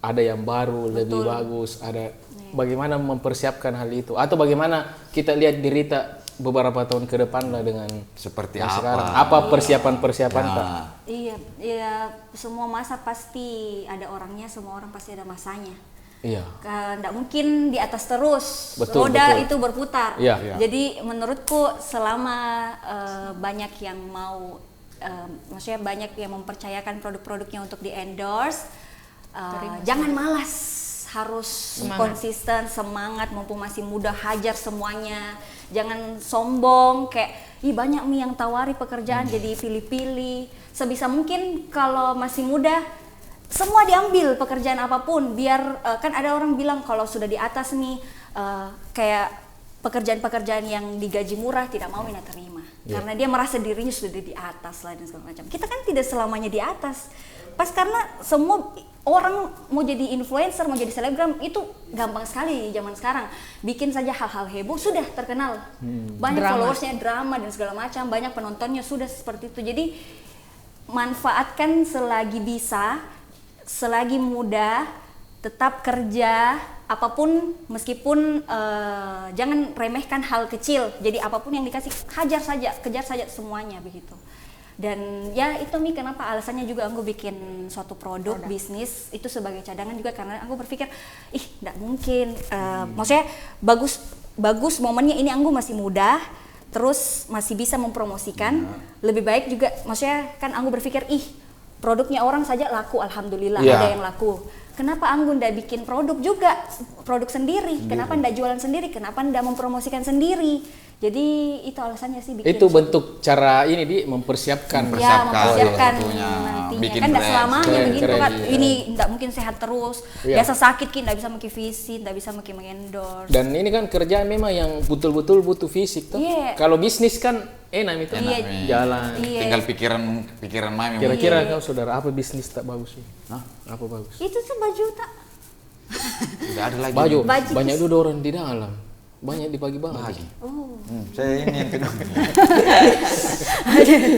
ada yang baru, lebih bagus, ada bagaimana mempersiapkan hal itu atau bagaimana kita lihat di Rita beberapa tahun ke depan lah dengan Seperti yang apa? sekarang. Apa persiapan-persiapan Kak? Ya. Iya, ya semua masa pasti ada orangnya, semua orang pasti ada masanya. Iya. Nggak mungkin di atas terus, Betul, roda betul. itu berputar. Iya, iya. Jadi menurutku selama banyak yang mau, maksudnya banyak yang mempercayakan produk-produknya untuk di endorse, jangan malas, harus konsisten, semangat, mumpung masih muda, hajar semuanya. Jangan sombong, kayak ih banyak nih yang tawari pekerjaan jadi pilih-pilih. Sebisa mungkin kalau masih muda semua diambil pekerjaan apapun, biar kan ada orang bilang kalau sudah di atas nih kayak pekerjaan-pekerjaan yang digaji murah tidak mau Mina terima karena dia merasa dirinya sudah di atas lah dan segala macam. Kita kan tidak selamanya di atas, pas karena semua orang mau jadi influencer, mau jadi selebgram itu gampang sekali di zaman sekarang. Bikin saja hal-hal heboh sudah terkenal, banyak followersnya, drama dan segala macam, banyak penontonnya sudah seperti itu. Jadi manfaatkan selagi bisa, selagi muda, tetap kerja, apapun meskipun jangan remehkan hal kecil. Jadi apapun yang dikasih hajar saja, kejar saja semuanya begitu. Dan ya itu Mi kenapa alasannya juga aku bikin suatu produk bisnis itu sebagai cadangan juga karena aku berpikir nggak mungkin, maksudnya bagus momennya ini aku masih muda, terus masih bisa mempromosikan, lebih baik juga, maksudnya kan aku berpikir produknya orang saja laku, alhamdulillah ada yang laku. Kenapa Anggun ndak bikin produk juga, produk sendiri? Kenapa ndak jualan sendiri? Kenapa ndak mempromosikan sendiri? Jadi itu alasannya sih bikin. Itu bentuk cara ini di mempersiapkan. Ya, mempersiapkan tentunya. nantinya. Bikin Kan ndak brand. selamanya Keren, begitu keren, kan. iya. Ini ndak mungkin sehat terus. Iya. Biasa sakit Ki, ndak bisa pakai visi, ndak bisa pakai mengendorse. Dan ini kan kerjaan memang yang betul-betul butuh fisik tuh. Iya. Kalau bisnis kan enak itu Iya. jalan. Iya. Tinggal pikiran mami. Kira-kira kau saudara apa bisnis tak bagus sih? Apa bagus? Itu tuh baju tak. Tidak ada lagi. Baju. Baju. Banyak dulu orang di dalam. Banyak dibagi-bagi. Oh. Saya ini yang kedua.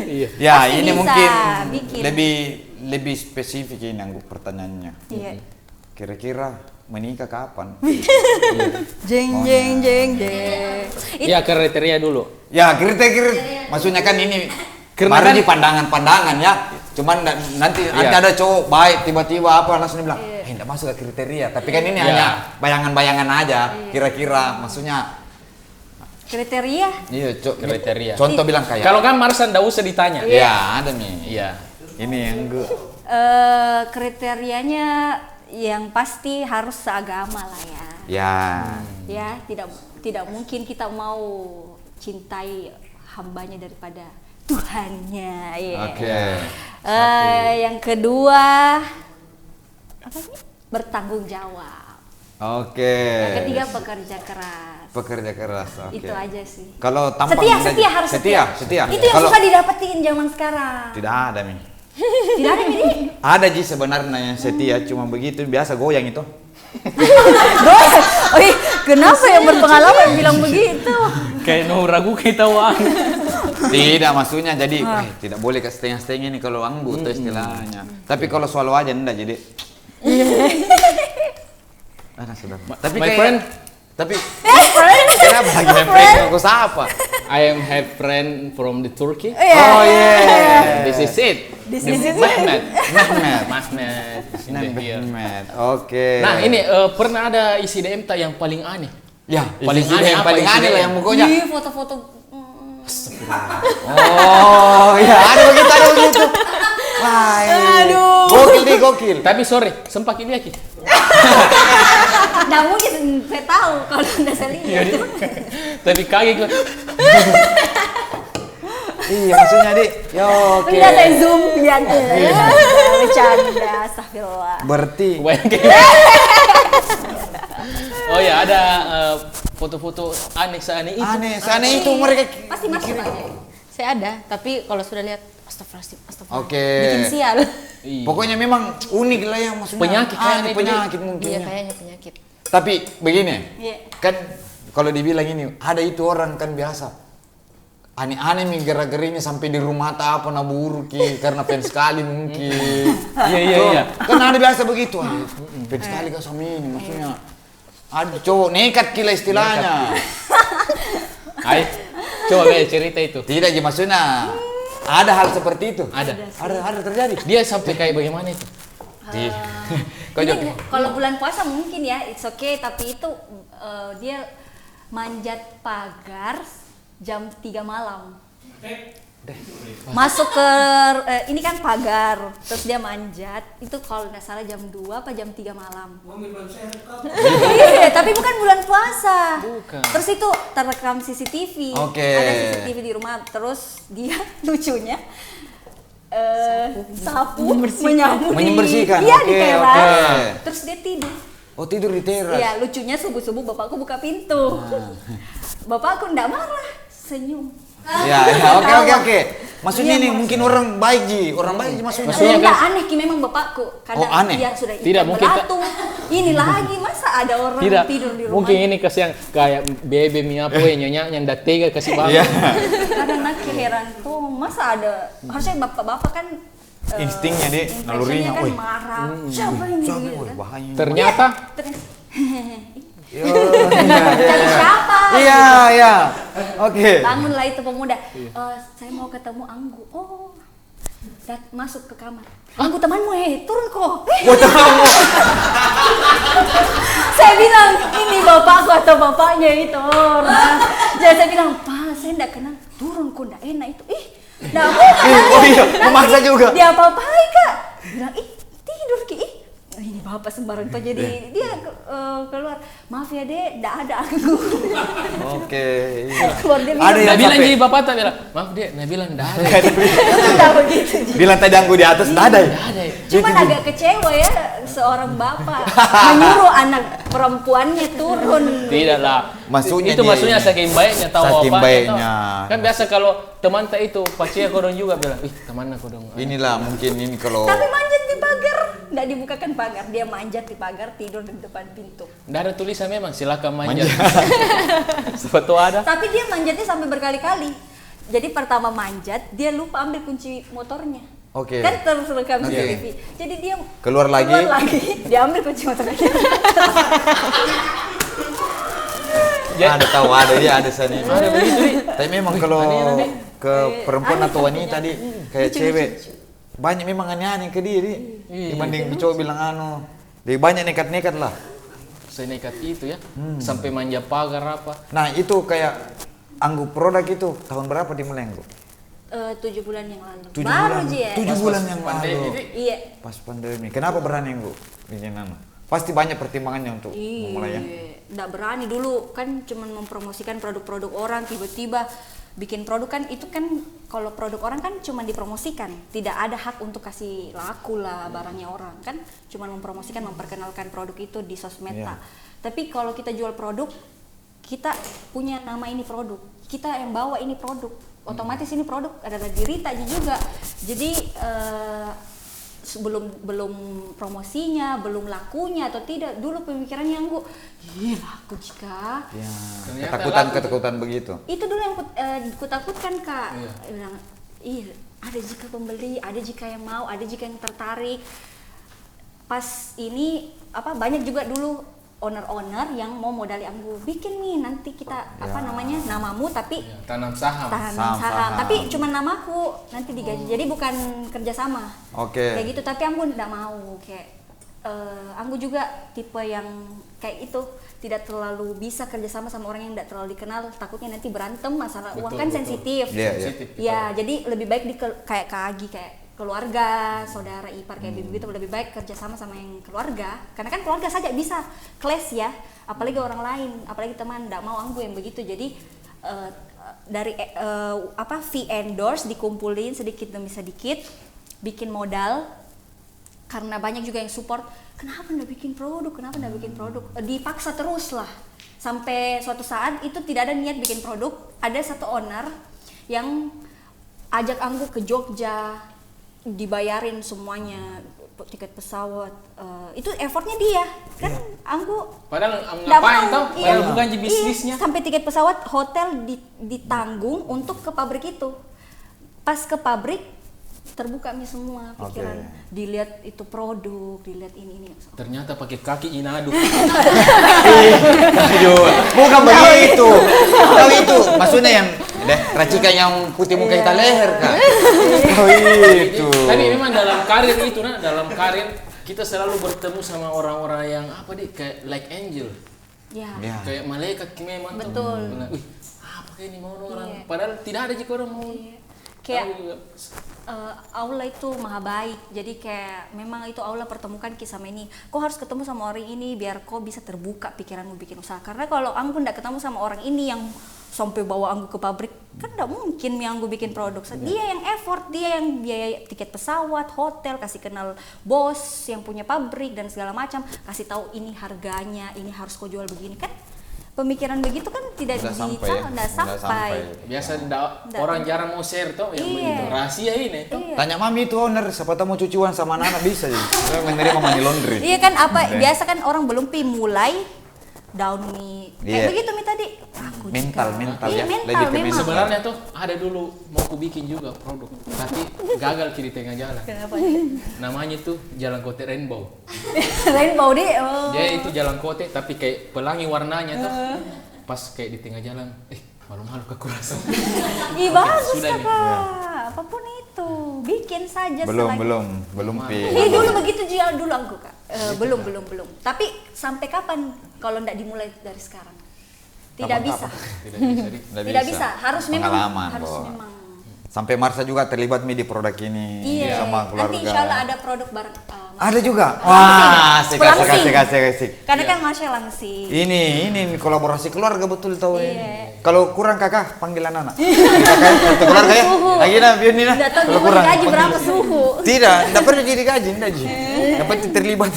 Iya. Ya Pasti ini bisa mungkin bikin. lebih spesifik ini anggu pertanyaannya. Iya. Kira-kira menikah kapan? Jeng jeng jeng jeng. Ya kriteria dulu. Ya kriteria, maksudnya kan ini Karena baru kan- di pandangan-pandangan ya. Cuman nanti ada cowok baik tiba-tiba apa langsung dia bilang, enggak masuk ke kriteria. Tapi kan ini hanya bayangan-bayangan aja, kira-kira maksudnya. Kriteria? Iya, Kriteria. Contoh bilang kayak. Kalau kan Marsan enggak usah ditanya. Iya, ada nih. Iya. Ini yang gue. Kriterianya yang pasti harus seagama lah ya. Ya. Ya, tidak mungkin kita mau cintai hambanya daripada Tuhannya. Ya. Oke. Yang kedua apa sih? Bertanggung jawab. Oke. Yang ketiga pekerja keras. Pekerja keras. Oke. Itu aja sih. Kalau tampang Setia harus setia. Setia. Itu yang Kalau susah didapetin zaman sekarang. tidak ada nih. Tidak ada ini. Ada Ji sebenarnya yang setia, cuma begitu biasa goyang itu. Kenapa yang berpengalaman bilang begitu? Kayak no ragu kita wang. Tidak, maksudnya jadi tidak boleh ke setengah-setengah ini kalau anggota istilahnya. Tapi kalau soal aja enggak jadi. Ada sudah. Tapi My kayak, friend. tapi kenapa lagi my friend aku siapa? I am have friend from the Turkey. Oh yeah. This is it. This is it. Mehmet. Mehmet. In the here. Mehmet. Oke. Nah ini pernah ada isi DM tak yang paling aneh? Ya, Paling paling aneh yang apa paling isi aneh lah dia? yang pokoknya. Ih, foto-foto. Oh, ya ada begitu. Wah, Aduh. Gokil. Tapi sorry, sempak ini Aki. Nah mungkin saya tahu kalau anda saya lihat. Tapi kaget gue. Iya, maksudnya Dik. Ya oke. Udah saya zoom lihat. Bercanda, astagfirullah. Berarti Oh ya ada foto-foto aneh seaneh itu. Aneh itu mereka. Pasti masuk aja. Saya ada, tapi kalau sudah lihat astagfirullah. Oke. Bikin sial. Iya. Pokoknya memang unik lah yang maksudnya. Penyakit kayaknya aneh, itu, penyakit mungkin. Iya, ya. kayaknya penyakit. Tapi begini, Iya. kan kalau dibilang ini ada itu orang kan biasa aneh-aneh nih gara-garinya sampai di rumah tak apa nabur karena fans sekali mungkin. Iya. Kan ada biasa begitu. Fans sekali kau sama ini maksudnya. Ada cowok nekat gila istilahnya. Ayo, coba Bel, cerita itu. Tidak aja maksudnya. Ada hal seperti itu. Ada. Terjadi. Dia sampai kayak bagaimana itu? Kau Ini jawab. kalau bulan puasa mungkin ya, it's okay, tapi itu dia manjat pagar jam 3 malam. Masuk ke ini kan pagar, terus dia manjat. Itu kalau nggak salah jam 2 apa jam 3 malam. Iya, tapi bukan bulan puasa. Bukan. Terus itu terekam CCTV. Oke. Ada CCTV di rumah, terus dia lucunya sapu menyapu Membersihkan. Iya, di Oke, teras. oke. Terus dia tidur. Oh tidur di teras. Iya, lucunya subuh-subuh bapakku buka pintu. Bapakku enggak marah, senyum. Ya, oke. Maksudnya Iya, ini mungkin orang baik Ji, orang baik Ji maksudnya. Maksudnya Enggak kan- aneh Ki memang bapakku. Kadang Oh, aneh? dia sudah Tidak, ikan mungkin belatung. Ini lagi masa ada orang Tidak, tidur di rumah. mungkin ini kasih yang kayak bebe miapo nyonya yang udah tega kasih bangun. Iya. Kadang nak heran tuh, masa ada harusnya bapak-bapak kan Instingnya, Dek, impressionnya nalurinya, kan woi. marah. Siapa ini Siapa, gitu woi, kan? bahaya. Ternyata Terus Iya. cari siapa? Iya. Oke. Bangunlah itu pemuda. Saya mau ketemu Anggu. Oh, masuk ke kamar. Anggu temanmu turun kok. Gua tahu. Saya bilang ini bapakku atau bapaknya itu orang. Jadi saya bilang, Pak, saya enggak kenal. Turun kok, enggak enak itu. Ih, enggak apa-apa. Oh iya, memaksa juga. Dia apa-apain Kak. Bilang, tidur Ki. Ini bapak sembarang tuh jadi dia keluar. Maaf ya Dek, enggak ada Anggu. Oke. Keluar dia Ada yang Nah bilang sampai- jadi bapak tak bilang, maaf dia, nah bilang enggak ada. enggak begitu. Bilang tadi anggu di atas, tak ada ya? Enggak ada. Ya. Cuman agak kecewa ya seorang bapak menyuruh anak perempuannya turun. Tidak lah. Maksudnya itu dia maksudnya ini. saking baiknya tahu Saking apa. baiknya. Kan biasa kalau teman tak itu pacia kodong juga bilang, ih teman aku dong. Inilah mungkin ini kalau Tapi manjat di pagar, nggak dibukakan pagar, dia manjat di pagar tidur di depan pintu. Nggak ada tulisan memang, silakan manjat. Foto ada. Tapi dia manjatnya sampai berkali-kali. Jadi pertama manjat, dia lupa ambil kunci motornya. Oke. Kan terus rekam Oke. CCTV. Jadi dia Keluar lagi. dia ambil kunci motornya. ada tahu ada dia ada sana. Ada begitu nih. Tapi memang kalau Ada, ke perempuan atau wanita tadi kayak Lucu, cewek lucu. banyak memang aneh-aneh ke dia di. Iya. Dibanding coba bilang lebih banyak nekat-nekat lah. Senekat itu ya, sampai manja pagar apa. Nah itu kayak Anggu produk itu tahun berapa dimulai Anggu? 7 bulan yang lalu. 7 Baru bulan. aja ya. 7 bulan yang pandemi lalu. ini. Iya. Pas pandemi. Kenapa berani Anggu bikin Pasti banyak pertimbangannya untuk memulai ya. Nggak berani dulu kan cuman mempromosikan produk-produk orang, tiba-tiba bikin produk kan itu kan kalau produk orang kan cuma dipromosikan, tidak ada hak untuk kasih laku lah barangnya orang kan, cuma mempromosikan, memperkenalkan produk itu di sosmed. Iya. Tapi kalau kita jual produk, kita punya nama ini produk, kita yang bawa ini produk, otomatis ini produk adalah diri Rita juga. Jadi belum promosinya, belum lakunya atau tidak, dulu pemikirannya yang laku jika Ya, Ternyata ketakutan begitu. itu dulu yang kutakutkan Kak. Iya. Bilang, ada jika pembeli, ada jika yang mau, ada jika yang tertarik. Pas ini banyak juga dulu owner-owner yang mau modali Anggu, bikin nih nanti kita namamu tapi Ya, tanam saham. Saham. tapi cuma namaku nanti digaji, jadi bukan kerjasama. Oke. Kayak gitu, tapi Anggu nggak mau kayak Anggu juga tipe yang kayak itu, tidak terlalu bisa kerjasama sama orang yang tidak terlalu dikenal, takutnya nanti berantem masalah uang kan sensitif. Iya, iya. Sensitif. Ya, jadi lebih baik kayak Kak Agi, kayak keluarga, saudara ipar kayak begitu, lebih baik kerjasama sama yang keluarga, karena kan keluarga saja bisa clash ya, apalagi orang lain, apalagi teman. Nggak mau Anggu yang begitu, jadi dari fee endorse dikumpulin sedikit demi sedikit, bikin modal, karena banyak juga yang support, kenapa nggak bikin produk, dipaksa terus lah, sampai suatu saat itu tidak ada niat bikin produk. Ada satu owner yang ajak Anggu ke Jogja, dibayarin semuanya, tiket pesawat, itu effortnya dia kan. Anggu Padahal nggak ngapain mau, tau? Padahal bukan bisnisnya. sampai tiket pesawat, hotel ditanggung untuk ke pabrik itu. Pas ke pabrik terbuka nih semua pikiran, dilihat itu produk, dilihat ini. Ternyata pakai kaki inadu. Bukan begitu. Tahu itu maksudnya yang racikan yang putih muka kita leher Kak. Oh itu. Tapi memang dalam karir itu, dalam karir kita selalu bertemu sama orang-orang yang kayak like angel, Ya. Ya. kayak malaikat memang. tuh. Betul. Bilang, wih, apa kayak ini mau orang? Iya. Padahal tidak ada jika orang mau. Kayak tahu juga. Allah itu maha baik, jadi kayak memang itu Allah pertemukan kisah sama ini. Kau harus ketemu sama orang ini biar kau bisa terbuka pikiranmu bikin usaha. Karena kalau Anggu nggak ketemu sama orang ini yang sampai bawa Anggu ke pabrik, kan nggak mungkin Anggu bikin produk. Dia yang effort, dia yang biaya tiket pesawat, hotel, kasih kenal bos yang punya pabrik dan segala macam, kasih tahu ini harganya, ini harus kau jual begini kan. Pemikiran begitu kan tidak Nggak sampai. Biasa orang jarang mau share tuh yang begitu rahasia ini. Tuh. Iya. Tanya mami itu owner, siapa tahu mau cucian sama anak bisa jadi. Saya menerima money laundry. Iya kan, biasa kan orang belum mulai down nih. Kayak begitu nih tadi. Aku Mental Iya, ya. mental Lebih ke memang. mental. Sebenarnya tuh ada dulu mau ku bikin juga produk, tapi gagal di tengah jalan. Kenapa? Namanya tuh Jalan Kote Rainbow. Rainbow deh. Dia itu jalan kote tapi kayak pelangi warnanya tuh. Pas kayak di tengah jalan, malu-malu kekurasan. Ih, bagus Sudah nih. Kak. Apapun itu, bikin saja Belum dulu begitu juga dulu Anggu Kak. Belum. Tapi sampai kapan kalau ndak dimulai dari sekarang? Tidak bisa. Tidak bisa. Harus Pengalaman, memang Bo. Sampai Sampai Marsa juga terlibat di produk ini Iya. sama keluarga. Nanti insya Allah ada produk bareng. Ada juga. Wah, asik. Karena kan Masya langsing. Ini kolaborasi keluarga betul tahu Iya. ini. Kalau kurang kakak panggilan anak. Kakak satu keluarga ya. Lagi nah, biar nih nah. Nggak tahu Kalau mau kurang. digaji berapa suhu. Tidak perlu jadi gaji, enggak Ji. Yang penting terlibat.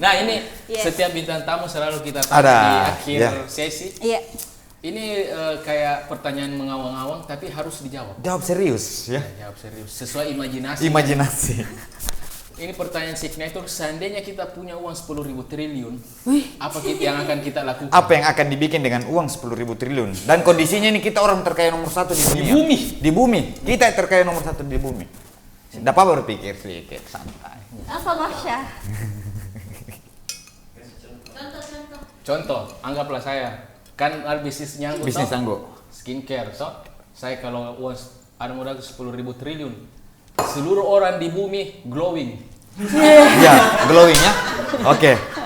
Nah ini Yes. setiap bintang tamu selalu kita tahu Ada, di akhir ya. sesi. Iya. Ini kayak pertanyaan mengawang-awang tapi harus dijawab. Jawab serius ya. Jawab serius sesuai imajinasi. Imajinasi. Ini pertanyaan signature. Seandainya kita punya uang 10.000 triliun, apa yang akan kita lakukan? Apa yang akan dibikin dengan uang 10.000 triliun? Dan kondisinya ini kita orang terkaya nomor 1 di dunia. Di bumi. Kita terkaya nomor 1 di bumi. Tidak apa berpikir sedikit, santai. Apa Masya? Contoh, anggaplah saya kan bisnisnya Anggu, Bisnis toh, Anggu. skincare, so saya kalau uang ada modal 10.000 triliun, seluruh orang di bumi glowing. Ya, glowing ya.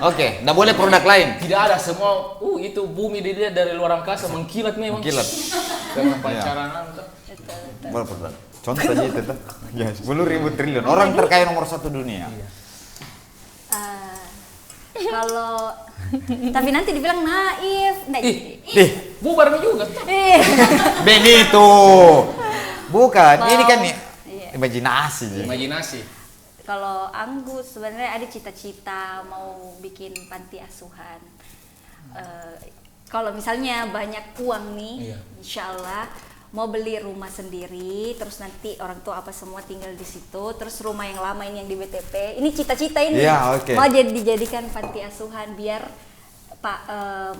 Oke. Nggak boleh produk lain. Tidak ada semua, itu bumi dilihat dari luar angkasa mengkilat memang. Mengkilat. Karena pancaran tuh. Boleh produk. Contohnya itu tuh. Ya, 10.000 triliun. Orang terkaya nomor 1 dunia. Kalau tapi nanti dibilang naif. Bubar juga. Benito. Bukan. Ini kan Iya. imajinasi. Imajinasi. Kalau Anggu sebenarnya ada cita-cita mau bikin panti asuhan. Kalau misalnya banyak uang nih, Iya. insya Allah mau beli rumah sendiri, terus nanti orang tua apa semua tinggal di situ, terus rumah yang lama ini yang di BTP, ini cita-cita ini Iya, oke. mau dijadikan panti asuhan biar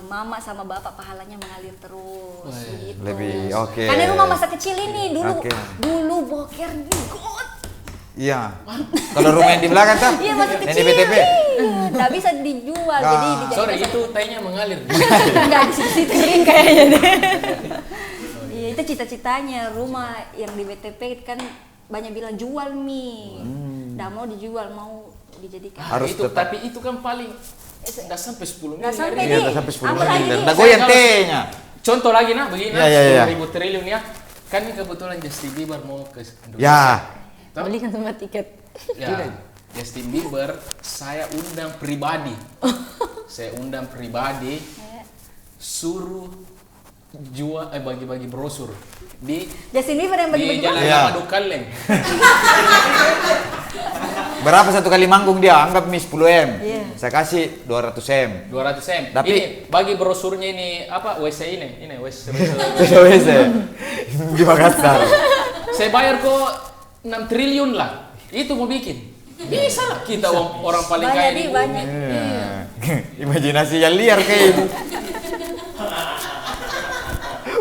mama sama bapak pahalanya mengalir terus. Gitu. Lebih oke. Karena rumah masa kecil ini Oke. dulu boker di got. Iya. Kalau rumah yang di belakang kan? Iya masih Yang kecil. di BTP. Nggak bisa dijual, jadi dijadikan Sorry, itu tehnya mengalir. nggak di situ kering kayaknya deh. Iya itu cita-citanya rumah yang di BTP kan banyak bilang jual mi, nggak mau dijual mau dijadikan. Harus itu, tetap. tapi itu kan paling nggak sampai 10 Nggak miliar. sampai Iya, nih. udah sampai 10 Apa lagi miliar. nih? Nah, goyang T-nya. Contoh lagi begini, Iya. 10.000 triliun ya. Kan ini kebetulan Justin Bieber mau ke Indonesia. Ya. Tahu? Belikan semua tiket. Ya, Justin Bieber saya undang pribadi. Saya undang pribadi, suruh jual bagi-bagi brosur di Justin Bieber yang bagi-bagi Jalan Iya. Madu Kaleng. Berapa satu kali manggung dia? Anggap nih 10M. Iya. Saya kasih 200M. 200 M. Tapi- Ini bagi brosurnya ini apa? WC ini WC. WC di Makassar. Saya bayar kok 6 triliun lah. Itu mau bikin. Bisa lah kita orang paling Banyak kaya nih, di bumi. banyak. Iya. Imajinasi yang liar kayak itu.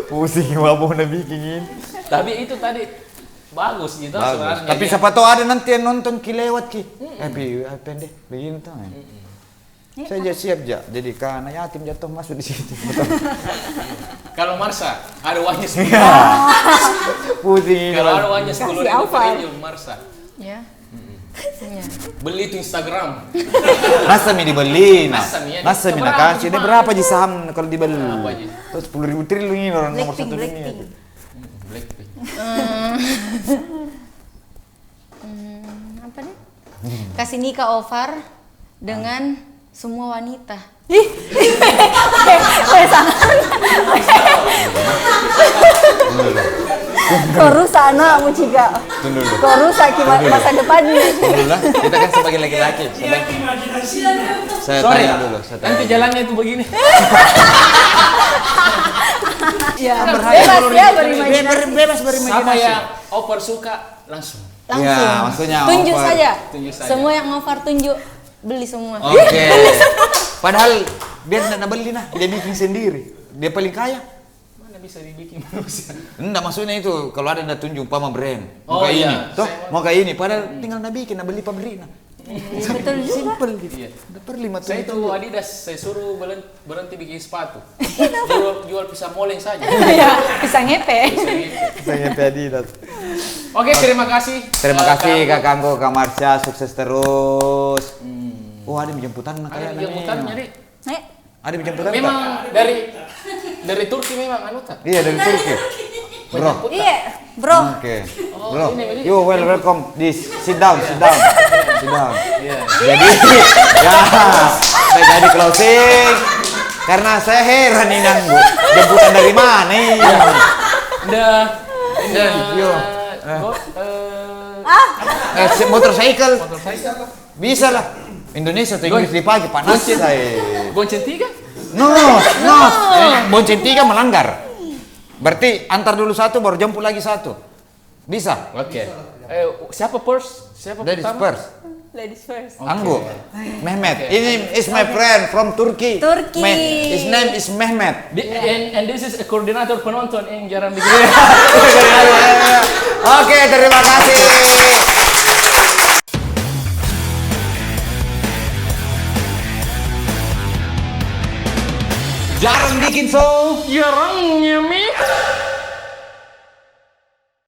Pusing mau bikin. Tapi itu tadi bagus gitu Bagus. sebenarnya. Tapi Dia- siapa tahu ada nanti yang nonton kilewat ki. Pendek begini tuh. Saya aja siap ja. Jadi karena yatim jatuh masuk di situ. Kalau Marsa ada uangnya 10. Pusing. Kalau ada uangnya 10 Kasih apa? triliun Marsa. Ya. Ya. Beli itu Instagram. Masa mi dibeli, nah. Masa mi ya, Masa mi nak berapa kasih. Dia cuma? berapa di saham kalau dibeli? Berapa aja? Terus 10.000 triliun ini orang nomor 1 Blackpink, dunia. Blackpink. Blackpink. Apa nih? Kasih nikah over dengan semua wanita. Kau rusak anakmu juga. Tunggu dulu. Kau rusak masa depannya. Tunggu dulu lah. Kita kan sebagai laki-laki. Saya Sorry, tanya dulu. Saya tanya. nanti jalannya itu begini. Ya, Berhayal. bebas ya berimajinasi. Bebas Siapa berimajinasi. yang over suka langsung. Langsung. Ya, maksudnya tunjuk over. saja. Tunjuk saja. Semua yang over tunjuk, beli semua. Oke. Padahal biar tidak beli nah, dia bikin sendiri. Dia paling kaya. Mana bisa dibikin manusia? Enggak maksudnya itu kalau ada yang tunjuk umpama brand. Oh, Mau kayak iya. ini. Toh, Saya- mau kayak ini padahal tinggal nak bikin, nak beli pabrik nah. Betul juga. Simple gitu. Iya. Udah per 5 Saya itu tuh. Adidas, saya suruh berhenti bikin sepatu. jual pisang moleng saja. Ya, bisa ngepe. Saya Adidas. Oke, terima kasih. Terima kasih Kak. Kak Kangko, Kak Marsha, sukses terus. Oh, ada jemputan Ada kayaknya. jemputan jadi Ada jemputan. memang dari Turki memang anu tak? Iya, dari Turki. Bro. Iya, bro. Oke. Oh, Bro. ini. You welcome. This sit down. Sit down. Iya. Jadi ya, saya jadi closing karena saya heran ini nanggu. Jemputan dari mana ini? Udah. Yo. Motorcycle. Bisa lah. Indonesia atau Inggris dipakai panas saya. Bonceng 3? No. Bonceng 3 melanggar. Berarti antar dulu satu baru jemput lagi satu. Bisa. Oke. Siapa first? Siapa Ladies pertama? first. Ladies first. Anggu. Mehmet. Ini is my friend from Turkey. Turki. His name is Mehmet. And this is a koordinator penonton yang jarang bikin. Oke, terima kasih. Jarang bikin so. Jarangnya mi.